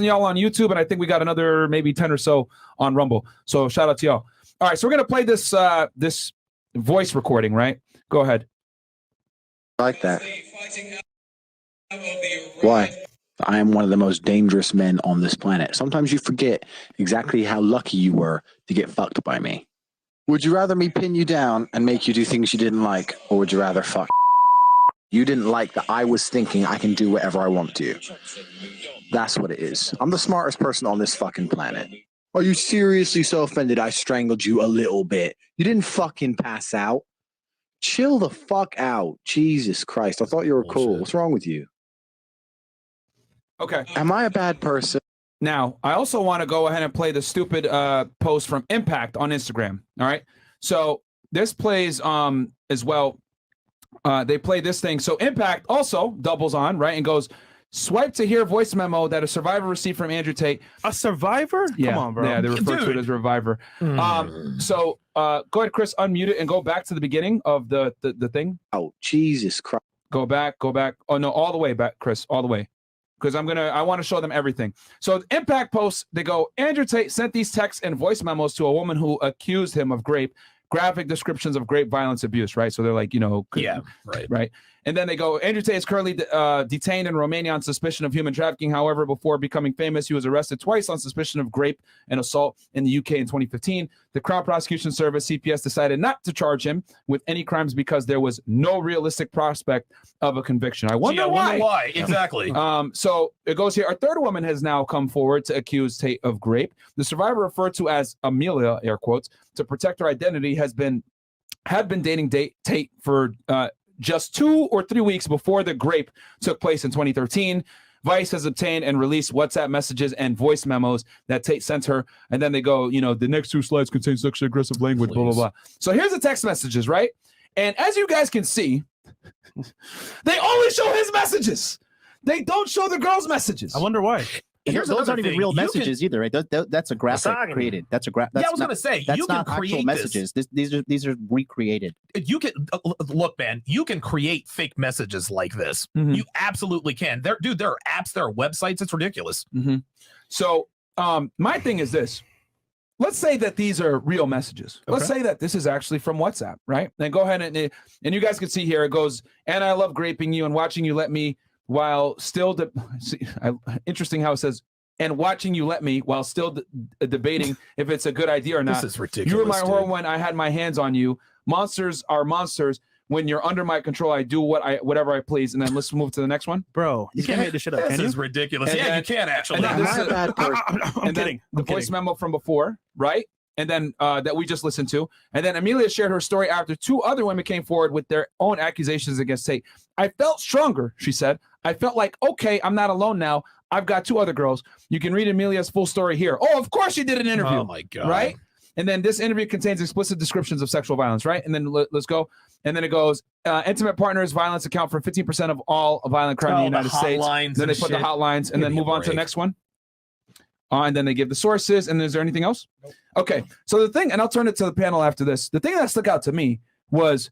of y'all on YouTube, and I think we got another maybe 10 or so on Rumble. So shout out to y'all. All right, so we're gonna play this this voice recording, right? Go ahead. I like that. Why? I am one of the most dangerous men on this planet. Sometimes you forget exactly how lucky you were to get fucked by me. Would you rather me pin you down and make you do things you didn't like, or would you rather fuck? You didn't like that I was thinking I can do whatever I want to. That's what it is. I'm the smartest person on this fucking planet. Are you seriously so offended I strangled you a little bit? You didn't fucking pass out. Chill the fuck out. Jesus Christ. I thought you were cool. What's wrong with you? Okay. Am I a bad person? Now, I also want to go ahead and play the stupid post from Impact on Instagram. All right. So this plays as well. They play this thing. So Impact also doubles on, right, and goes, swipe to hear voice memo that a survivor received from Andrew Tate. A survivor? Yeah, come on, bro. Yeah, they refer to it as a reviver. So go ahead, Chris, unmute it and go back to the beginning of the thing. Oh, Jesus Christ. Go back. Oh no, all the way back, Chris, all the way. Because I want to show them everything. So Impact posts, they go, Andrew Tate sent these texts and voice memos to a woman who accused him of graphic descriptions of grape violence abuse, right? So they're like, yeah, right. And then they go, Andrew Tate is currently detained in Romania on suspicion of human trafficking. However, before becoming famous, he was arrested twice on suspicion of grape and assault in the UK in 2015. The Crown Prosecution Service, CPS, decided not to charge him with any crimes because there was no realistic prospect of a conviction. I wonder why. Exactly. So it goes here. A third woman has now come forward to accuse Tate of grape. The survivor, referred to as Amelia, air quotes, to protect her identity, had been dating Tate for just 2 or 3 weeks before the grape took place in 2013. Vice has obtained and released WhatsApp messages and voice memos that Tate sent her. And then they go, the next 2 slides contain sexually aggressive language, blah, blah, blah. So here's the text messages, right? And as you guys can see, they only show his messages. They don't show the girl's messages. I wonder why. Those aren't even real messages either, right? That's a graphic created. That's a graphic. Yeah, I was gonna say that's you can not create actual messages. These are recreated. You can look, man. You can create fake messages like this. Mm-hmm. You absolutely can. There are apps, there are websites. It's ridiculous. Mm-hmm. So my thing is this. Let's say that these are real messages. Okay. Let's say that this is actually from WhatsApp, right? Then go ahead and you guys can see here. It goes, and I love graping you and watching you let me. While still, interesting how it says, and watching you let me while still debating if it's a good idea or not. This is ridiculous. You were my whore when I had my hands on you. Monsters are monsters. When you're under my control, I do whatever I please. And then let's move to the next one. Bro, you can't make this shit up. This is ridiculous. Yeah, you can actually. I'm kidding. The voice memo from before, right? And then that we just listened to. And then Amelia shared her story after 2 other women came forward with their own accusations against Tate. I felt stronger, she said. I felt like, okay, I'm not alone now. I've got 2 other girls. You can read Amelia's full story here. Oh, of course she did an interview. Oh, my God. Right? And then this interview contains explicit descriptions of sexual violence, right? And then let's go. And then it goes, intimate partners violence account for 15% of all violent crime in the United States. Then they put the hotlines and then move on to the next one. And then they give the sources. And is there anything else? Nope. Okay. So the thing, and I'll turn it to the panel after this. The thing that stuck out to me was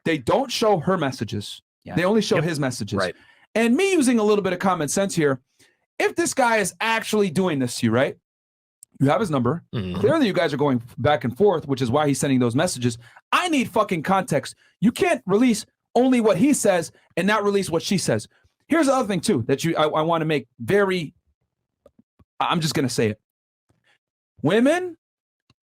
they don't show her messages. Yeah. They only show his messages. Right. And me using a little bit of common sense here, if this guy is actually doing this to you, right? You have his number. Mm-hmm. Clearly, you guys are going back and forth, which is why he's sending those messages. I need fucking context. You can't release only what he says and not release what she says. Here's the other thing, too, that I want to make very, I'm just going to say it. Women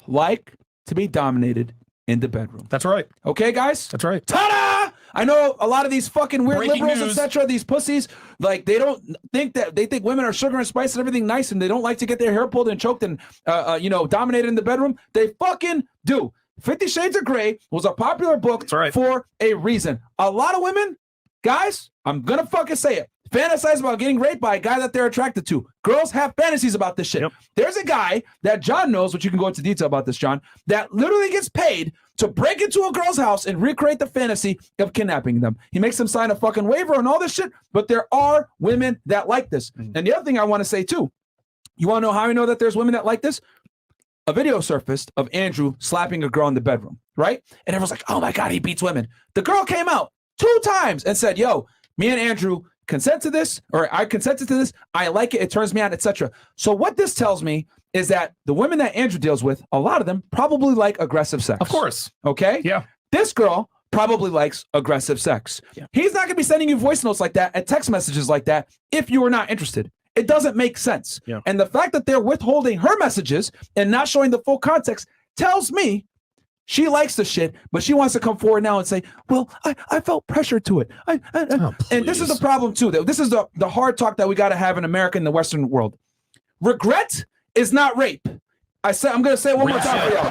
like to be dominated in the bedroom. That's right. Okay, guys? That's right. Ta-da! I know a lot of these fucking weird Breaking liberals, etc., these pussies, like they think women are sugar and spice and everything nice, and they don't like to get their hair pulled and choked and dominated in the bedroom. They fucking do. 50 Shades of Grey was a popular book for a reason. A lot of women, guys, I'm gonna fucking say it, fantasize about getting raped by a guy that they're attracted to. Girls have fantasies about this shit. Yep. There's a guy that John knows, which you can go into detail about this, John, that literally gets paid to break into a girl's house and recreate the fantasy of kidnapping them. He makes them sign a fucking waiver and all this shit, but there are women that like this. Mm-hmm. And the other thing I want to say too, you want to know how I know that there's women that like this? A video surfaced of Andrew slapping a girl in the bedroom, right? And everyone's like, oh my God, he beats women. The girl came out 2 times and said, yo, me and Andrew consent to this, or I consented to this. I like it. It turns me on, etc. So what this tells me is that the women that Andrew deals with, a lot of them probably like aggressive sex. Of course. Okay. Yeah. This girl probably likes aggressive sex. Yeah. He's not going to be sending you voice notes like that and text messages like that if you are not interested. It doesn't make sense. Yeah. And the fact that they're withholding her messages and not showing the full context tells me she likes the shit, but she wants to come forward now and say, well, I felt pressure to it. And this is the problem too. This is the hard talk that we got to have in America and the Western world. Regret is not rape. I'm going to say it one more time for y'all.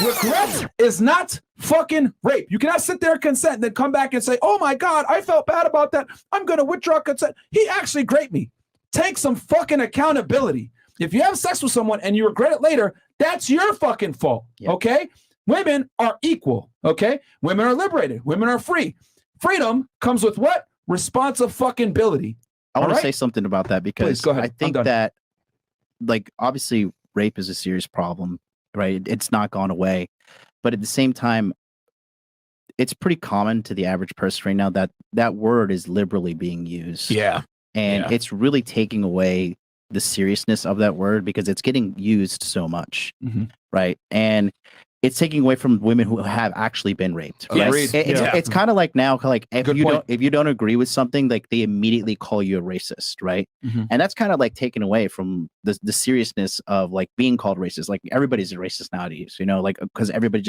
Regret is not fucking rape. You cannot sit there and consent and then come back and say, oh my God, I felt bad about that. I'm going to withdraw consent. He actually raped me. Take some fucking accountability. If you have sex with someone and you regret it later, that's your fucking fault. Yeah. Okay? Women are equal. Okay? Women are liberated. Women are free. Freedom comes with what? Responsive fucking ability. I want to say something about that because Please, go ahead. I think that, like, obviously rape is a serious problem, right? It's not gone away. But at the same time, it's pretty common to the average person right now that that word is liberally being used. Yeah. And it's really taking away the seriousness of that word because it's getting used so much, right? And it's taking away from women who have actually been raped. Yes. It's kind of like now, like if you don't agree with something, like they immediately call you a racist, right? And that's kind of like taken away from the seriousness of like being called racist. Like everybody's a racist nowadays, you know, like because everybody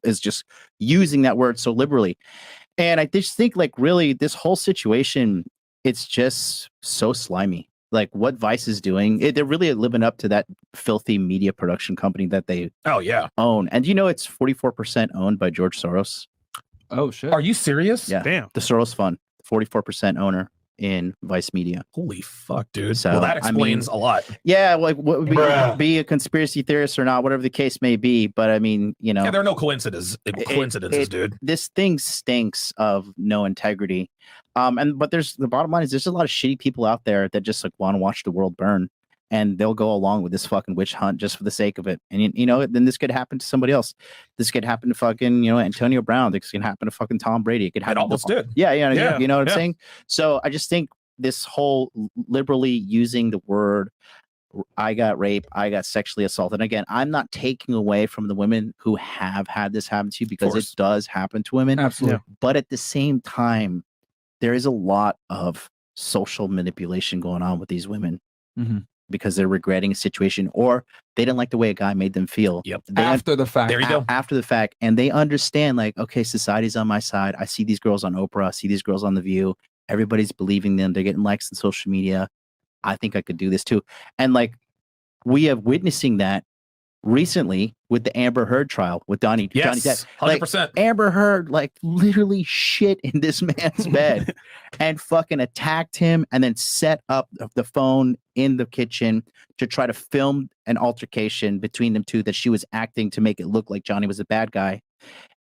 is just using that word so liberally. And I just think like really this whole situation, it's just so slimy. Like what Vice is doing, they're really living up to that filthy media production company that they own. And you know, it's 44% owned by George Soros. Oh shit! Are you serious? Yeah. Damn. The Soros Fund, 44% owner in Vice Media. Holy fuck, dude. So, well, that explains a lot. Yeah, like what would be a conspiracy theorist or not, whatever the case may be. But I mean, you know, there are no coincidences, dude. This thing stinks of no integrity. But there's the bottom line is there's a lot of shitty people out there that just like want to watch the world burn, and they'll go along with this fucking witch hunt just for the sake of it. And you know, then this could happen to somebody else. This could happen to fucking, you know, Antonio Brown. This can happen to fucking Tom Brady. It could happen. It almost did. Yeah, you know what I'm saying. So I just think this whole liberally using the word I got raped, I got sexually assaulted. Again, I'm not taking away from the women who have had this happen to you because it does happen to women. Absolutely. But at the same time, there is a lot of social manipulation going on with these women because they're regretting a situation or they didn't like the way a guy made them feel. Yep. After the fact. There you go. After the fact. And they understand like, okay, society's on my side. I see these girls on Oprah. I see these girls on The View. Everybody's believing them. They're getting likes on social media. I think I could do this too. And like, we have witnessing that recently with the Amber Heard trial with Johnny Depp. 100%. Like, Amber Heard like literally shit in this man's bed and fucking attacked him and then set up the phone in the kitchen to try to film an altercation between them two that she was acting to make it look like Johnny was a bad guy.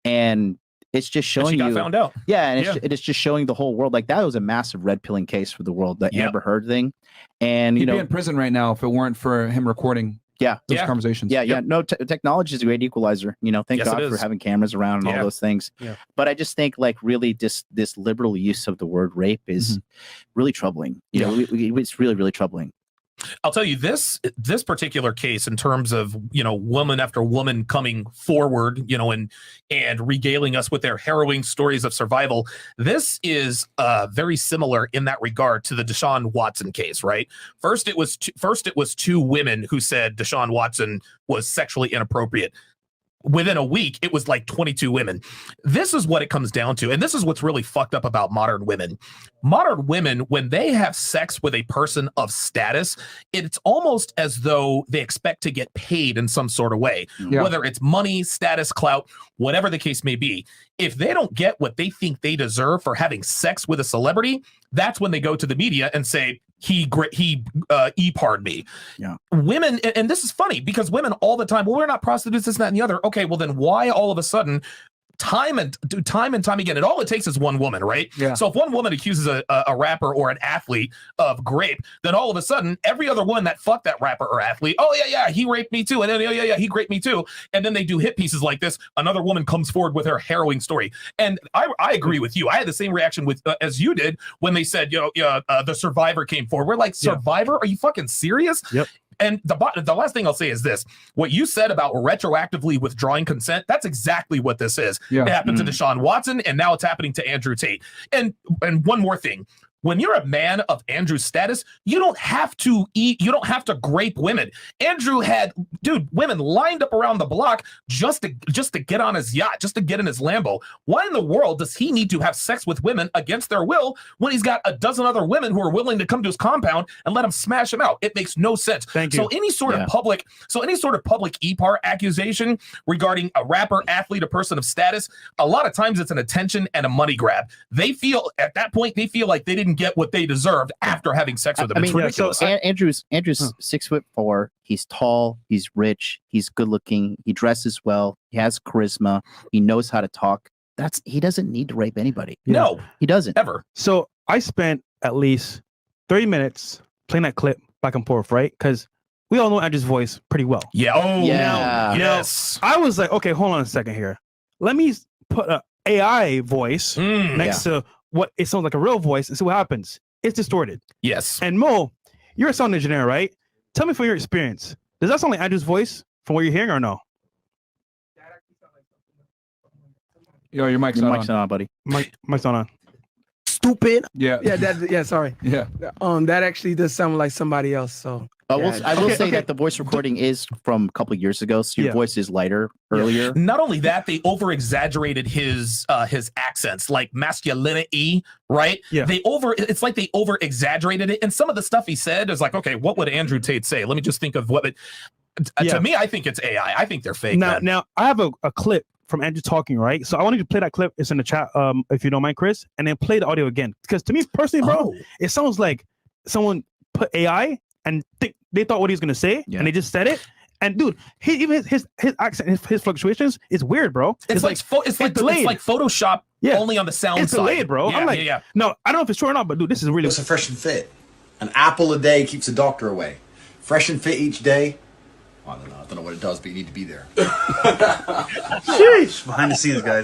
And it's just showing she got you found out. Yeah, and it's just showing the whole world like that was a massive red pilling case for the world, the Amber Heard thing. And he'd be in prison right now if it weren't for him recording those conversations. No, technology is a great equalizer. You know, thank God for having cameras around and all those things. But I just think like really this liberal use of the word rape is really troubling. You know, it's really, really troubling. I'll tell you this particular case in terms of, you know, woman after woman coming forward, you know, and regaling us with their harrowing stories of survival. This is very similar in that regard to the Deshaun Watson case, right? First, it was two women who said Deshaun Watson was sexually inappropriate. Within a week, it was like 22 women. This is what it comes down to. And this is what's really fucked up about modern women. Modern women, when they have sex with a person of status, it's almost as though they expect to get paid in some sort of way, whether it's money, status, clout, whatever the case may be. If they don't get what they think they deserve for having sex with a celebrity, that's when they go to the media and say, he e-pardoned me. Women, and this is funny because women all the time, well, we're not prostitutes, this, that, and the other. Okay, well then why all of a sudden time and time again. And all it takes is one woman, right? Yeah. So if one woman accuses a rapper or an athlete of rape, then all of a sudden every other one that fucked that rapper or athlete, oh yeah, he raped me too, and then yeah, he raped me too, and then they do hit pieces like this. Another woman comes forward with her harrowing story, and I agree with you. I had the same reaction with as you did when they said, the survivor came forward. We're like, survivor? Are you fucking serious? Yep. And the last thing I'll say is this: what you said about retroactively withdrawing consent, that's exactly what this is. Yeah. It happened to Deshaun Watson, and now it's happening to Andrew Tate. And one more thing. When you're a man of Andrew's status, you don't have to grape women. Andrew had, women lined up around the block just to get on his yacht, just to get in his Lambo. Why in the world does he need to have sex with women against their will when he's got a dozen other women who are willing to come to his compound and let him smash him out? It makes no sense. Thank you. So any sort of public e-part accusation regarding a rapper, athlete, a person of status, a lot of times it's an attention and a money grab. They feel at that point like they didn't get what they deserved after having sex with them. It's ridiculous. Andrew's 6'4". He's tall. He's rich. He's good looking. He dresses well. He has charisma. He knows how to talk. He doesn't need to rape anybody. No, he doesn't ever. So I spent at least 30 minutes playing that clip back and forth, right? Because we all know Andrew's voice pretty well. Yeah. Oh, yeah. Yes. I was like, okay, hold on a second here. Let me put an AI voice next to what it sounds like a real voice and see what happens. It's distorted. Yes. And Mo, you're a sound engineer, right? Tell me from your experience, does that sound like Andrew's voice from what you're hearing or no? Yo, your mic's not on, buddy. Mic's not on. Stupid. Yeah. Yeah. Sorry. Yeah. That actually does sound like somebody else. So. I will say that the voice recording is from a couple of years ago, so your voice is lighter earlier. Not only that, they over-exaggerated his accents, like masculinity, right? Yeah. It's like they over-exaggerated it, and some of the stuff he said is like, okay, what would Andrew Tate say? Let me just think of what it. To me, I think it's AI. I think they're fake. Now I have a clip from Andrew talking, right? So I wanted to play that clip. It's in the chat, if you don't mind, Chris, and then play the audio again. Because to me personally, bro, it sounds like someone put AI and they thought what he was gonna say, and they just said it. And dude, even his accent, his fluctuations is weird, bro. It's like Photoshop, only on the sound it's side. Delayed, bro. I'm like, no, I don't know if it's true or not, but dude, this is really. It's a fresh and fit. An apple a day keeps the doctor away. Fresh and fit each day. I don't know what it does, but you need to be there. Sheesh. Behind the scenes, guys.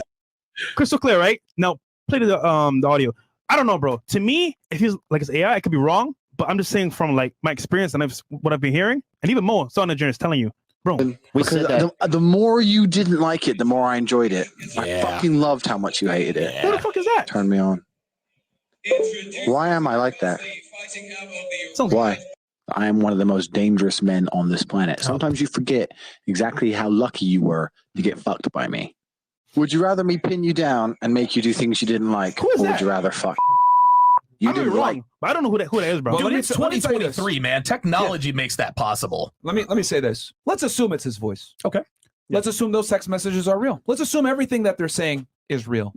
Crystal clear, right? Now play the audio. I don't know, bro. To me, if he's like it's AI, I could be wrong, but I'm just saying from like my experience and what I've been hearing, and even more, sound engineer is telling you, bro. Because the more you didn't like it, the more I enjoyed it. I fucking loved how much you hated it. Who the fuck is that? Turn me on. Why am I like that? Why? I am one of the most dangerous men on this planet. Sometimes you forget exactly how lucky you were to get fucked by me. Would you rather me pin you down and make you do things you didn't like, or would you rather fuck? You didn't like. But I don't know who that is, bro. Dude, it's 2023, man. Technology makes that possible. Let me say this. Let's assume it's his voice. Okay. Let's assume those text messages are real. Let's assume everything that they're saying is real.